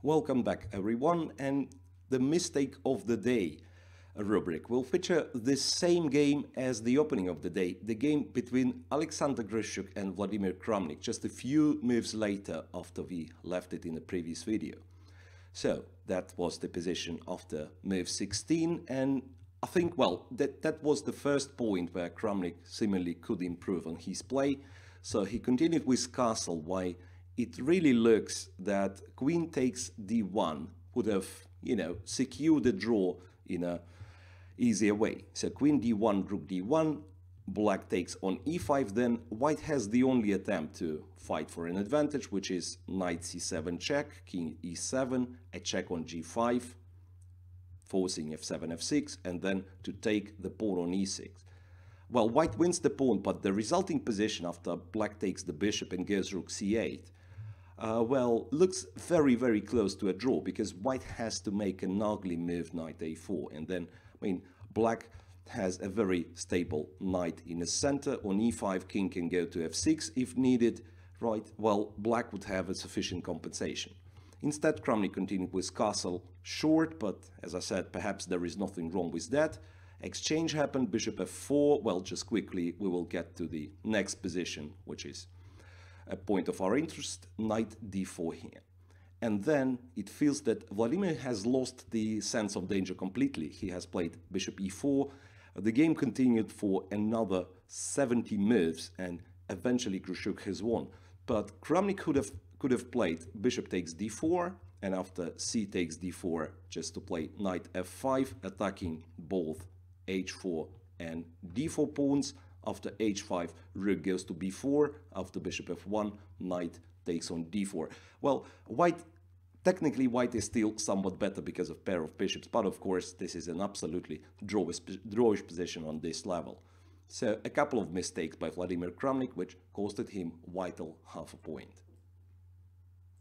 Welcome back everyone, and the mistake of the day rubric will feature the same game as the opening of the day, the game between Alexander Grischuk and Vladimir Kramnik, just a few moves later after we left it in the previous video. So that was the position after move 16, and I think, well, that was the first point where Kramnik seemingly could improve on his play. So he continued with castle, why it really looks that queen takes d1 would have, secured the draw in a easier way. So queen d1, rook d1, black takes on e5, then white has the only attempt to fight for an advantage, which is knight c7 check, king e7, a check on g5, forcing f7, f6, and then to take the pawn on e6. Well, white wins the pawn, but the resulting position after black takes the bishop and goes rook c8, looks very, very close to a draw, because white has to make an ugly move, knight a4, and then, black has a very stable knight in the center. On e5, king can go to f6 if needed, right? Well, black would have a sufficient compensation. Instead, Kramnik continued with castle short, but as I said, perhaps there is nothing wrong with that. Exchange happened, bishop f4. Well, just quickly, we will get to the next position, which is a point of our interest, knight d4 here. And then it feels that Vladimir has lost the sense of danger completely. He has played bishop e4. The game continued for another 70 moves, and eventually Grischuk has won. But Kramnik could have played bishop takes d4, and after c takes d4, just to play knight f5, attacking both h4 and d4 pawns. After h5, rook goes to b4. After bishop f1, knight takes on d4. Well, technically white is still somewhat better because of pair of bishops, but of course this is an absolutely drawish position on this level. So a couple of mistakes by Vladimir Kramnik, which costed him vital half a point.